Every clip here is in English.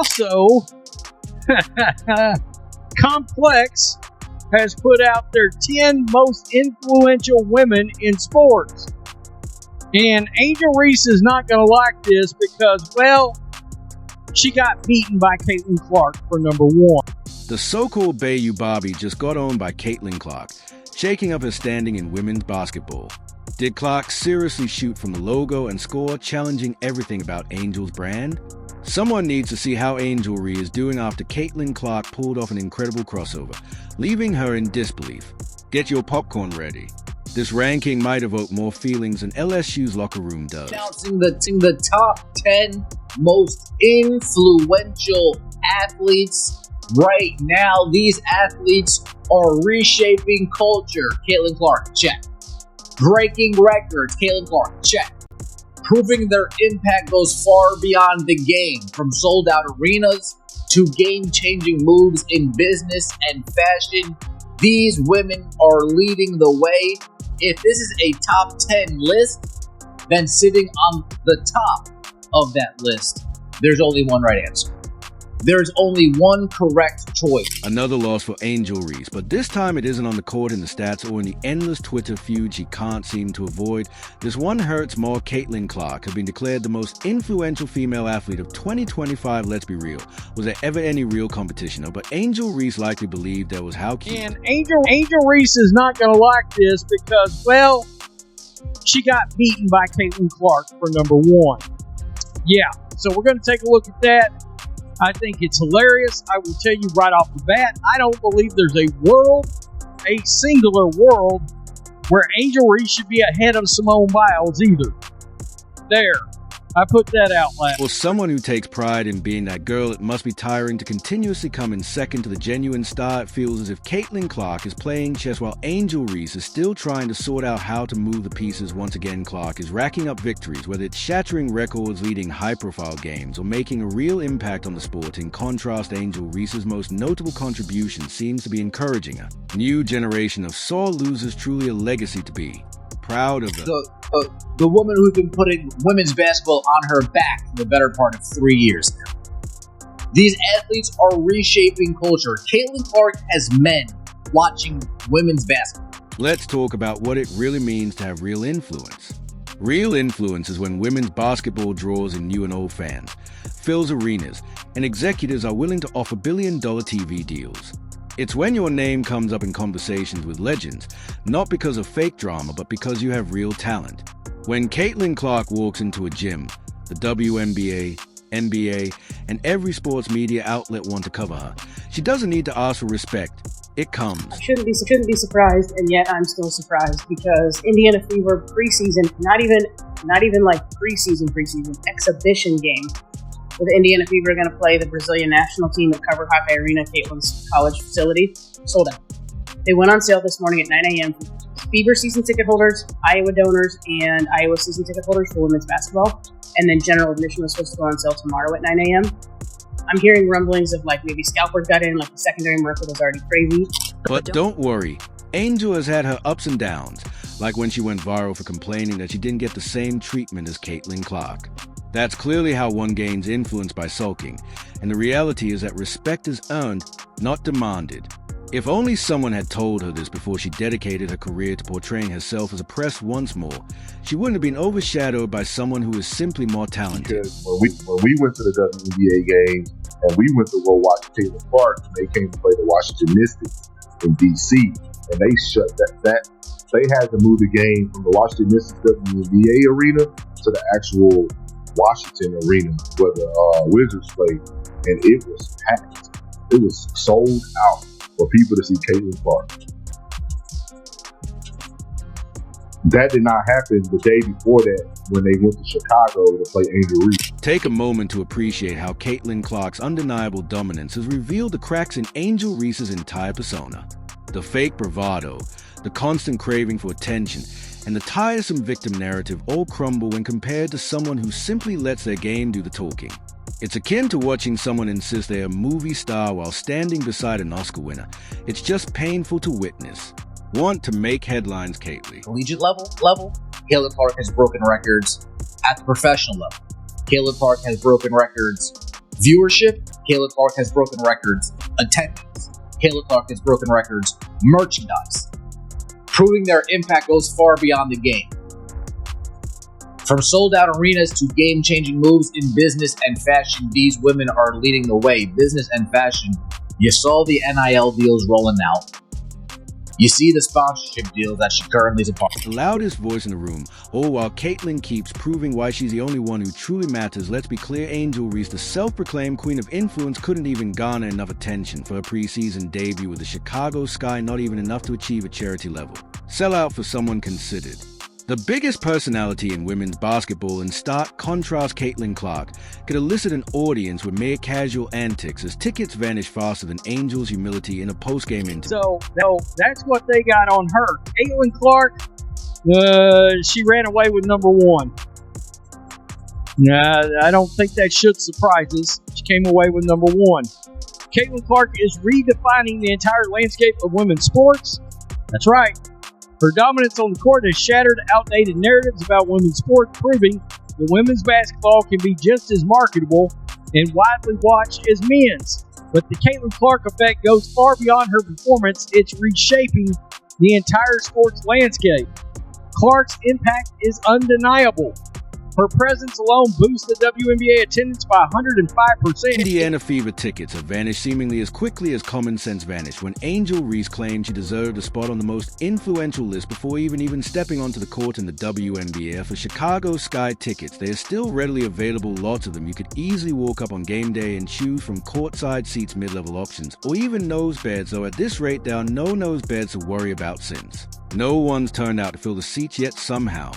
Also, Complex has put out their 10 most influential women in sports. And Angel Reese is not going to like this because, well, she got beaten by Caitlin Clark for number one. The so-called Bayou Barbie just got owned by Caitlin Clark, shaking up her standing in women's basketball. Did Clark seriously shoot from the logo and score, challenging everything about Angel's brand? Someone needs to see how Angelry is doing after Caitlin Clark pulled off an incredible crossover, leaving her in disbelief. Get your popcorn ready. This ranking might evoke more feelings than LSU's locker room does. Announcing the top 10 most influential athletes right now. These athletes are reshaping culture. Caitlin Clark, check. Breaking records. Caitlin Clark, check. Proving their impact goes far beyond the game, from sold-out arenas to game-changing moves in business and fashion. These women are leading the way. If this is a top 10 list, then sitting on the top of that list, there's only one right answer. There's only one correct choice. Another loss for Angel Reese, but this time it isn't on the court, in the stats, or in the endless Twitter feud she can't seem to avoid. This one hurts more. Caitlin Clark has been declared the most influential female athlete of 2025. Let's be real. Was there ever any real competition? But Angel Reese likely believed there was. How cute. And Angel Reese is not going to like this because, well, she got beaten by Caitlin Clark for number one. Yeah, so we're going to take a look at that. I think it's hilarious. I will tell you right off the bat, I don't believe there's a singular world, where Angel Reese should be ahead of Simone Biles either. There. I put that out loud. For someone who takes pride in being that girl, it must be tiring to continuously come in second to the genuine star. It feels as if Caitlin Clark is playing chess while Angel Reese is still trying to sort out how to move the pieces. Once again, Clark is racking up victories, whether it's shattering records, leading high-profile games, or making a real impact on the sport. In contrast, Angel Reese's most notable contribution seems to be encouraging a new generation of sore losers, truly a legacy to be proud of. The woman who's been putting women's basketball on her back for the better part of 3 years now. These athletes are reshaping culture. Caitlin Clark has men watching women's basketball. Let's talk about what it really means to have real influence. Real influence is when women's basketball draws in new and old fans, fills arenas, and executives are willing to offer billion-dollar TV deals. It's when your name comes up in conversations with legends, not because of fake drama, but because you have real talent. When Caitlin Clark walks into a gym, the WNBA, NBA, and every sports media outlet want to cover her. She doesn't need to ask for respect. It comes. I shouldn't be surprised, and yet I'm still surprised because Indiana Fever preseason, not even like preseason, exhibition game, with the Indiana Fever going to play the Brazilian national team at Cover Hawkeye Arena, Caitlin's college facility, sold out. They went on sale this morning at 9 a.m. for Fever season ticket holders, Iowa donors, and Iowa season ticket holders for women's basketball. And then general admission was supposed to go on sale tomorrow at 9 a.m. I'm hearing rumblings of like maybe scalpers got in, like the secondary market was already crazy. But don't worry, Angel has had her ups and downs, like when she went viral for complaining that she didn't get the same treatment as Caitlin Clark. That's clearly how one gains influence, by sulking, and the reality is that respect is earned, not demanded. If only someone had told her this before she dedicated her career to portraying herself as oppressed once more, she wouldn't have been overshadowed by someone who is simply more talented. Because when we went to the WNBA games and we went to go watch Caitlin Clark, and they came to play the Washington Mystics in D.C., and they shut that. They had to move the game from the Washington Mystics WNBA arena to the actual Washington arena where the Wizards played, and it was packed. It was sold out for people to see Caitlin Clark. That did not happen the day before that when they went to Chicago to play Angel Reese. Take a moment to appreciate how Caitlin Clark's undeniable dominance has revealed the cracks in Angel Reese's entire persona. The fake bravado, the constant craving for attention, and the tiresome victim narrative all crumble when compared to someone who simply lets their game do the talking. It's akin to watching someone insist they're a movie star while standing beside an Oscar winner. It's just painful to witness. Want to make headlines, Caitlin. Collegiate level, Caitlin Clark has broken records at the professional level. Caitlin Clark has broken records Viewership, Caitlin Clark has broken records. Attendance, Caitlin Clark has broken records. Merchandise, proving their impact goes far beyond the game. From sold-out arenas to game-changing moves in business and fashion, these women are leading the way. Business and fashion, you saw the NIL deals rolling out. You see the sponsorship deals that she currently is a part of. The loudest voice in the room, all while Caitlin keeps proving why she's the only one who truly matters. Let's be clear, Angel Reese, the self-proclaimed queen of influence, couldn't even garner enough attention for her preseason debut with the Chicago Sky, not even enough to achieve a charity level. Sellout for someone considered. The biggest personality in women's basketball, in stark contrast, Caitlin Clark, could elicit an audience with mere casual antics as tickets vanish faster than Angel's humility in a post-game interview. So that's what they got on her. Caitlin Clark, she ran away with number one. I don't think that should surprise us. She came away with number one. Caitlin Clark is redefining the entire landscape of women's sports. That's right. Her dominance on the court has shattered outdated narratives about women's sports, proving that women's basketball can be just as marketable and widely watched as men's. But the Caitlin Clark effect goes far beyond her performance. It's reshaping the entire sports landscape. Clark's impact is undeniable. Her presence alone boosts the WNBA attendance by 105%. Indiana Fever tickets have vanished seemingly as quickly as common sense vanished when Angel Reese claimed she deserved a spot on the most influential list before even stepping onto the court in the WNBA. For Chicago Sky tickets, they are still readily available, lots of them. You could easily walk up on game day and choose from courtside seats, mid-level options, or even nose beds, though at this rate there are no nose beds to worry about since no one's turned out to fill the seats yet somehow.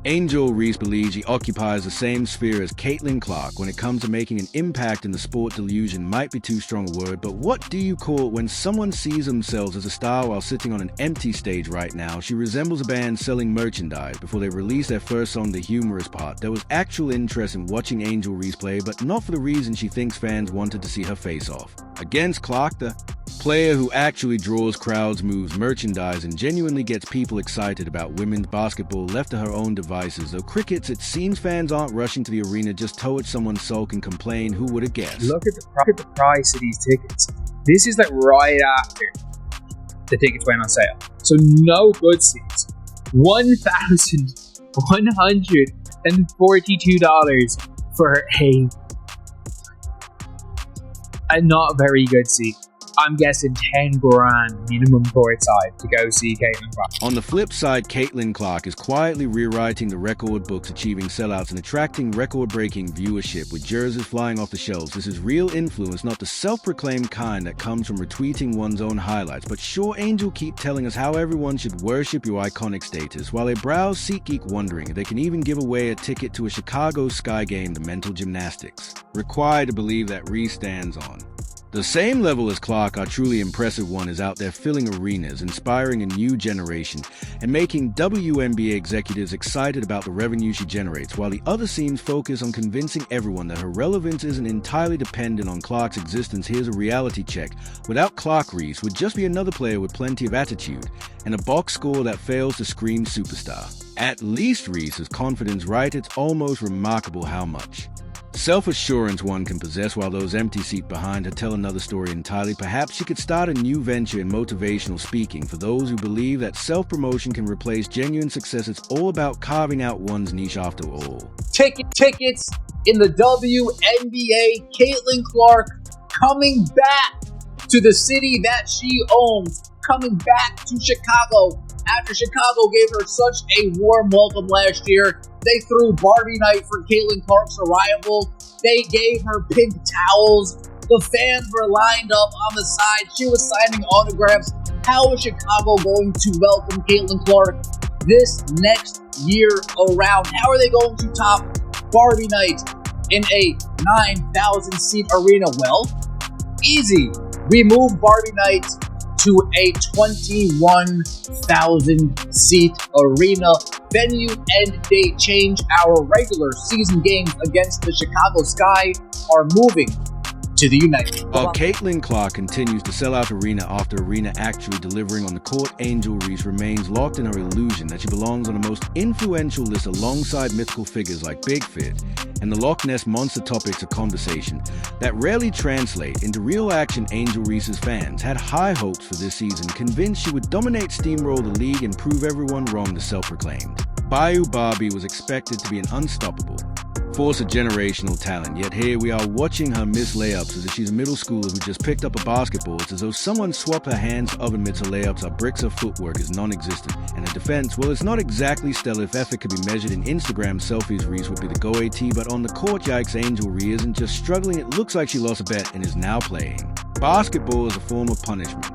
Angel Reese believes she occupies the same sphere as Caitlin Clark when it comes to making an impact in the sport. Delusion might be too strong a word, but what do you call it when someone sees themselves as a star while sitting on an empty stage right now? She resembles a band selling merchandise. Before they released their first song, The Humorous Part, there was actual interest in watching Angel Reese play, but not for the reason she thinks fans wanted to see her face off. Against Clark, the player who actually draws crowds, moves merchandise, and genuinely gets people excited about women's basketball, left to her own devices. Though crickets, it seems fans aren't rushing to the arena just to watch someone sulk and complain. Who would have guessed? Look at the price of these tickets. This is like right after the tickets went on sale. So no good seats. $1,142 for a not very good seat. I'm guessing 10 grand minimum courtside to go see Caitlin Clark. On the flip side, Caitlin Clark is quietly rewriting the record books, achieving sellouts and attracting record-breaking viewership with jerseys flying off the shelves. This is real influence, not the self-proclaimed kind that comes from retweeting one's own highlights. But sure, Angel keep telling us how everyone should worship your iconic status, while they browse SeatGeek wondering if they can even give away a ticket to a Chicago Sky game, the mental gymnastics required to believe that Reese stands on. The same level as Clark, our truly impressive one is out there filling arenas, inspiring a new generation, and making WNBA executives excited about the revenue she generates, while the other seems focused on convincing everyone that her relevance isn't entirely dependent on Clark's existence. Here's a reality check. Without Clark, Reese would just be another player with plenty of attitude, and a box score that fails to scream superstar. At least Reese has confidence, right? It's almost remarkable how much self-assurance one can possess while those empty seats behind her tell another story entirely. Perhaps she could start a new venture in motivational speaking for those who believe that self-promotion can replace genuine success. It's all about carving out one's niche after all. Tickets in the WNBA. Caitlin Clark coming back to the city that she owns, coming back to Chicago after Chicago gave her such a warm welcome last year. They threw Barbie night for Caitlin Clark's arrival. They gave her pink towels. The fans were lined up on the side. She was signing autographs. How is Chicago going to welcome Caitlin Clark this next year around? How are they going to top Barbie night in a 9,000 seat arena? Well, easy. We move Barbie night to a 21,000 seat arena venue, and they change. Our regular season games against the Chicago Sky are moving to the United. While Caitlin Clark continues to sell out arena after arena, actually delivering on the court, Angel Reese remains locked in her illusion that she belongs on the most influential list alongside mythical figures like Big Fit and the Loch Ness Monster, topics of conversation that rarely translate into real action. Angel Reese's fans had high hopes for this season, convinced she would dominate, steamroll the league, and prove everyone wrong. The self-proclaimed Bayou Barbie was expected to be an unstoppable force of generational talent, yet here we are watching her miss layups as if she's a middle schooler who just picked up a basketball. It's as though someone swapped her hands oven mitts. Her layups are bricks, her footwork is non-existent, and her defense, well, it's not exactly stellar. If effort could be measured in Instagram selfies, Reese would be the go-AT, but on the court, yikes, Angel Reese isn't just struggling, it looks like she lost a bet and is now playing. Basketball is a form of punishment.